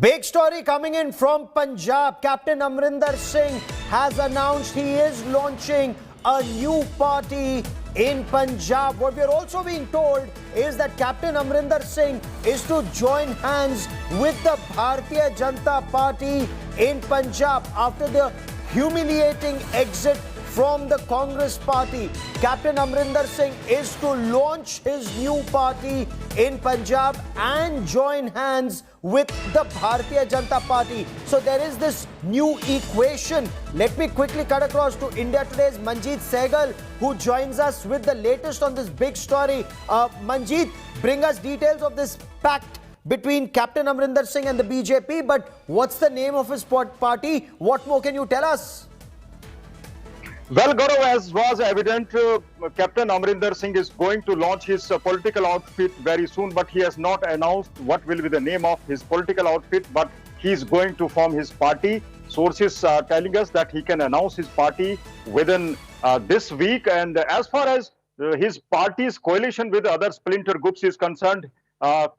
Big story coming in from Punjab. Captain Amarinder Singh has announced he is launching a new party in Punjab. What we're also being told is that Captain Amarinder Singh is to join hands with the Bharatiya Janata Party in Punjab after the humiliating exit from the Congress party. Captain Amarinder Singh is to launch his new party in Punjab and join hands with the Bharatiya Janata Party. So there is this new equation. Let me quickly cut across to India Today's Manjeet Sehgal, who joins us with the latest on this big story. Manjeet, bring us details of this pact between Captain Amarinder Singh and the BJP, but what's the name of his party? What more can you tell us? Well, Gaurav, as was evident, Captain Amarinder Singh is going to launch his political outfit very soon, but he has not announced what will be the name of his political outfit, but he is going to form his party. Sources are telling us that he can announce his party within this week. And as far as his party's coalition with other splinter groups is concerned,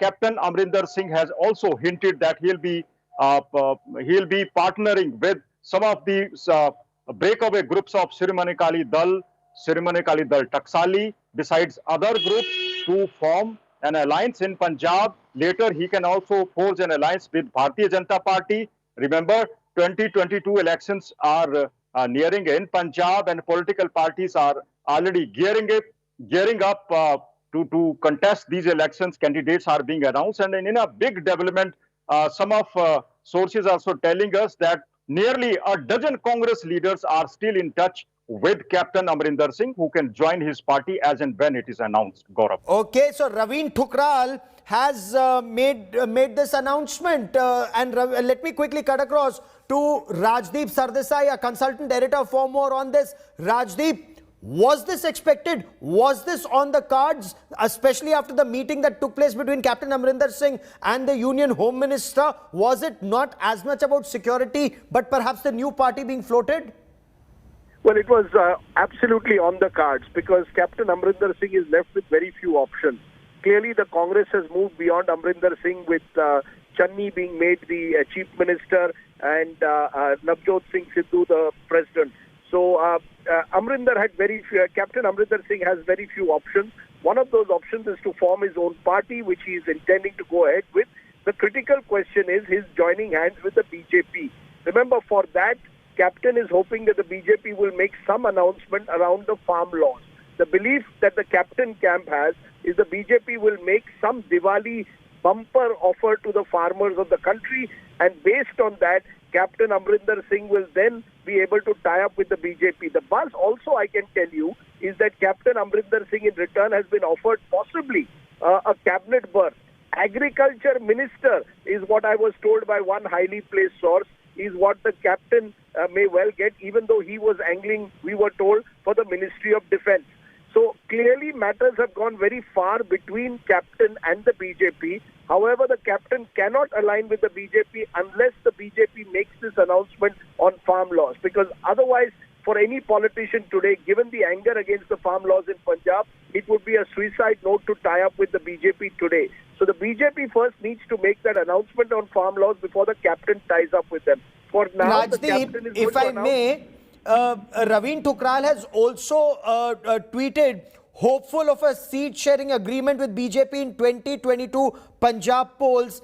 Captain Amarinder Singh has also hinted that he'll be partnering with some of the breakaway groups of Shiromani Akali Dal, Taksali, besides other groups, to form an alliance in Punjab. Later, he can also forge an alliance with Bharatiya Janata Party. Remember, 2022 elections are nearing in Punjab, and political parties are already gearing up to contest these elections. Candidates are being announced, and in a big development, some of sources also telling us that nearly a dozen Congress leaders are still in touch with Captain Amarinder Singh, who can join his party as and when it is announced, Gaurav. Okay, so Raveen Thukral has made this announcement. Let me quickly cut across to Rajdeep Sardesai, a consultant editor, for more on this. Rajdeep, was this expected? Was this on the cards, especially after the meeting that took place between Captain Amarinder Singh and the Union Home Minister? Was it not as much about security, but perhaps the new party being floated? Well, it was absolutely on the cards, because Captain Amarinder Singh is left with very few options. Clearly, the Congress has moved beyond Amarinder Singh, with Channi being made the Chief Minister and Navjot Singh Sidhu the President. So Captain Amarinder Singh has very few options. One of those options is to form his own party, which he is intending to go ahead with. The critical question is his joining hands with the BJP. Remember, for that, Captain is hoping that the BJP will make some announcement around the farm laws. The belief that the Captain camp has is the BJP will make some Diwali bumper offer to the farmers of the country, and based on that, Captain Amarinder Singh will then be able to tie up with the BJP. The buzz also, I can tell you, is that Captain Amarinder Singh in return has been offered possibly a cabinet berth. Agriculture Minister is what I was told by one highly placed source, is what the Captain may well get, even though he was angling, we were told, for the Ministry of Defence. So clearly matters have gone very far between Captain and the BJP. However, the Captain cannot align with the BJP unless the BJP makes this announcement on farm laws. Because otherwise, for any politician today, given the anger against the farm laws in Punjab, it would be a suicide note to tie up with the BJP today. So the BJP first needs to make that announcement on farm laws before the Captain ties up with them. For now, Rajdeep, the Captain is going if I may, Raveen Thukral has also tweeted hopeful of a seat-sharing agreement with BJP in 2022 Punjab polls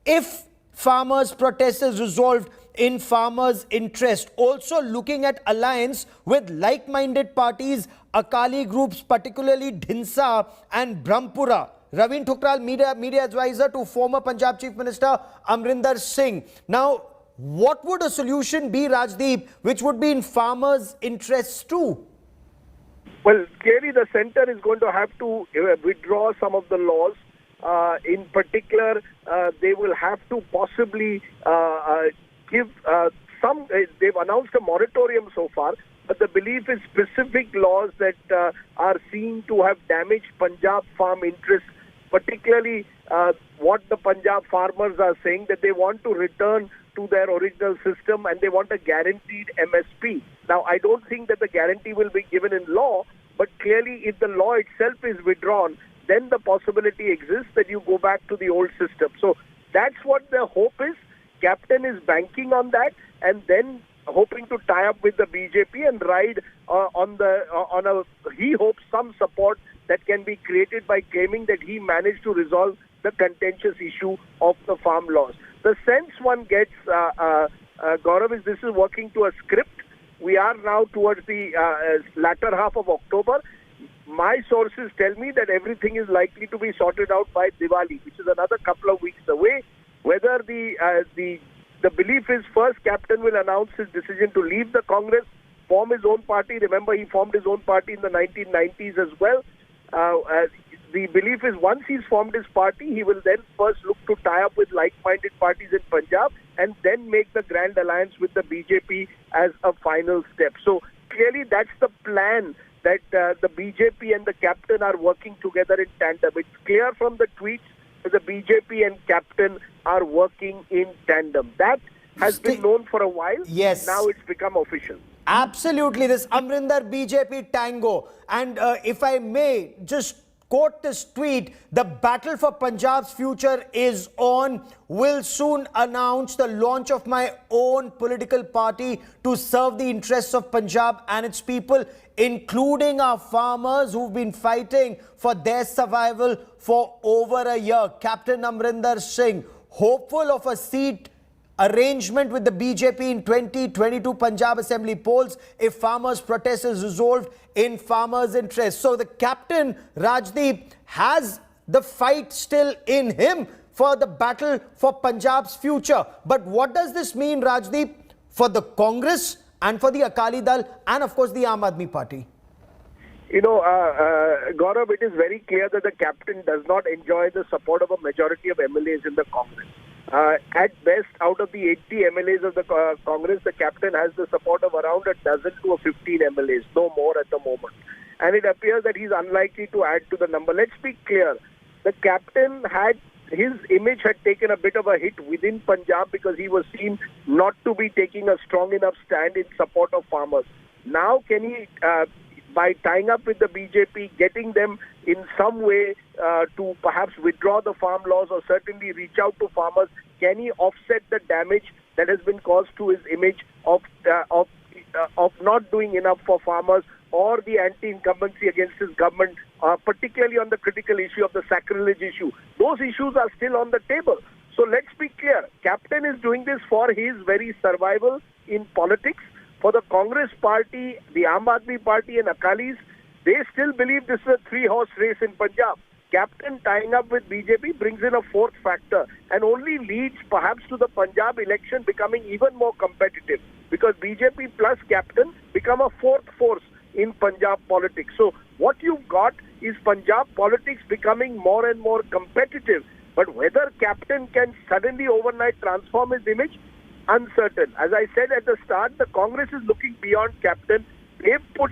if farmers' protest is resolved in farmers' interest. Also looking at alliance with like-minded parties, Akali groups, particularly Dhinsa and Brahmpura. Raveen Thukral, media advisor to former Punjab Chief Minister Amarinder Singh. Now, what would a solution be, Rajdeep, which would be in farmers' interests too? Well, clearly the centre is going to have to withdraw some of the laws. In particular, they will have to possibly give some... they've announced a moratorium so far, but the belief is specific laws that are seen to have damaged Punjab farm interests, particularly what the Punjab farmers are saying, that they want to return to their original system and they want a guaranteed MSP. Now, I don't think that the guarantee will be given in law, but clearly if the law itself is withdrawn, then the possibility exists that you go back to the old system. So that's what the hope is. Captain is banking on that and then hoping to tie up with the BJP and ride he hopes some support that can be created by claiming that he managed to resolve the contentious issue of the farm laws. The sense one gets, Gaurav, is this is working to a script. We are now towards the latter half of October. My sources tell me that everything is likely to be sorted out by Diwali, which is another couple of weeks away. Whether the belief is first Captain will announce his decision to leave the Congress, form his own party. Remember, he formed his own party in the 1990s as well. The belief is once he's formed his party, he will then first look to tie up with like-minded parties in Punjab and then make the grand alliance with the BJP as a final step. So clearly that's the plan, that the BJP and the Captain are working together in tandem. It's clear from the tweets that the BJP and Captain are working in tandem. That has been known for a while. Yes. Now it's become official. Absolutely, this Amarinder BJP tango. And if I may just quote this tweet, the battle for Punjab's future is on. Will soon announce the launch of my own political party to serve the interests of Punjab and its people, including our farmers who've been fighting for their survival for over a year. Captain Amarinder Singh, hopeful of a seat arrangement with the BJP in 2022 Punjab Assembly polls if farmers' protest is resolved in farmers' interest. So the Captain, Rajdeep, has the fight still in him for the battle for Punjab's future. But what does this mean, Rajdeep, for the Congress and for the Akali Dal and of course the Aam Aadmi Party? You know, Gaurav, it is very clear that the Captain does not enjoy the support of a majority of MLAs in the Congress. At best, out of the 80 MLAs of the Congress, the Captain has the support of around a dozen to 15 MLAs, no more at the moment. And it appears that he's unlikely to add to the number. Let's be clear. The Captain his image had taken a bit of a hit within Punjab because he was seen not to be taking a strong enough stand in support of farmers. Now, can he, by tying up with the BJP, getting them in some way to perhaps withdraw the farm laws or certainly reach out to farmers, can he offset the damage that has been caused to his image of not doing enough for farmers or the anti-incumbency against his government, particularly on the critical issue of the sacrilege issue? Those issues are still on the table. So let's be clear. Captain is doing this for his very survival in politics. For the Congress party, the Aam Aadmi Party and Akalis, they still believe this is a three-horse race in Punjab. Captain tying up with BJP brings in a fourth factor and only leads perhaps to the Punjab election becoming even more competitive, because BJP plus Captain become a fourth force in Punjab politics. So what you've got is Punjab politics becoming more and more competitive. But whether Captain can suddenly overnight transform his image, uncertain. As I said at the start, the Congress is looking beyond Captain. They've put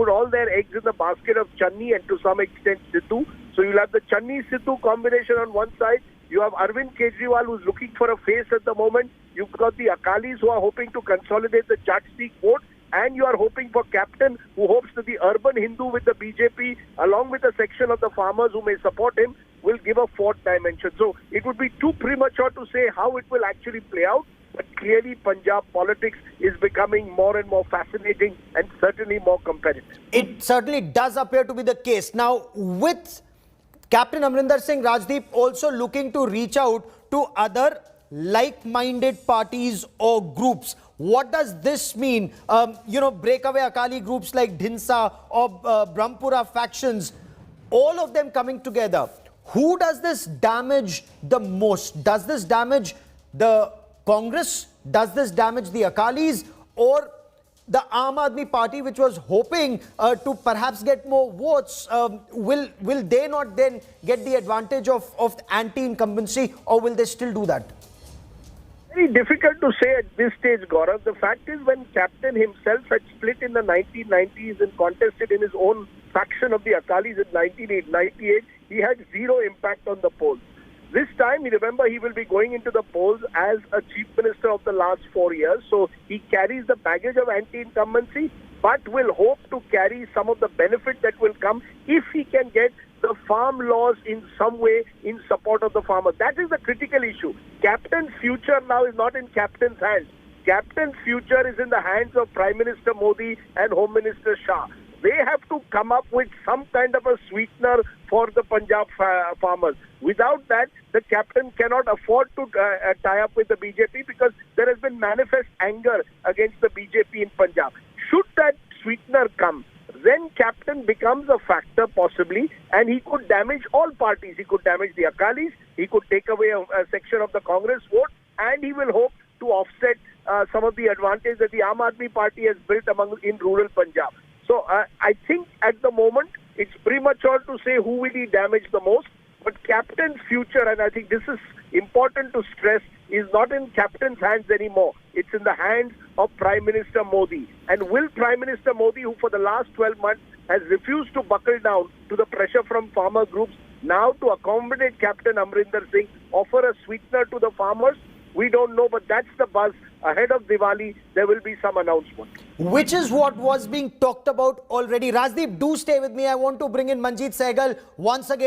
all their eggs in the basket of Channi and to some extent Sidhu. So you'll have the Channi-Sidhu combination on one side. You have Arvind Kejriwal, who's looking for a face at the moment. You've got the Akalis, who are hoping to consolidate the Jat-Sikh vote. And you are hoping for Captain, who hopes that the urban Hindu with the BJP, along with a section of the farmers who may support him, will give a fourth dimension. So it would be too premature to say how it will actually play out. But clearly Punjab politics is becoming more and more fascinating and certainly more competitive. It certainly does appear to be the case. Now, with Captain Amarinder Singh, Rajdeep also looking to reach out to other like-minded parties or groups. What does this mean? Breakaway Akali groups like Dhinsa or Brahmpura factions, all of them coming together. Who does this damage the most? Does this damage the Congress? Does this damage the Akalis? Or the Aam Aadmi Party, which was hoping to perhaps get more votes, will they not then get the advantage of anti-incumbency, or will they still do that? Very difficult to say at this stage, Gaurav. The fact is, when Captain himself had split in the 1990s and contested in his own faction of the Akalis in 1998, he had zero impact on the polls. This time, remember, he will be going into the polls as a chief minister of the last 4 years. So he carries the baggage of anti-incumbency, but will hope to carry some of the benefit that will come if he can get the farm laws in some way in support of the farmers. That is the critical issue. Captain's future now is not in Captain's hands. Captain's future is in the hands of Prime Minister Modi and Home Minister Shah. They have to come up with some kind of a sweetener for the Punjab farmers. Without that, the captain cannot afford to tie up with the BJP, because there has been manifest anger against the BJP in Punjab. Should that sweetener come, then captain becomes a factor possibly, and he could damage all parties. He could damage the Akalis, he could take away a section of the Congress vote, and he will hope to offset some of the advantage that the Aam Aadmi Party has built in rural Punjab. So I think at the moment it's premature to say who will he damage the most. But captain's future, and I think this is important to stress, is not in captain's hands anymore. It's in the hands of Prime Minister Modi. And will Prime Minister Modi, who for the last 12 months has refused to buckle down to the pressure from farmer groups, now to accommodate Captain Amarinder Singh, offer a sweetener to the farmers? We don't know, but that's the buzz. Ahead of Diwali, there will be some announcement. Which is what was being talked about already. Rajdeep, do stay with me. I want to bring in Manjeet Sehgal once again.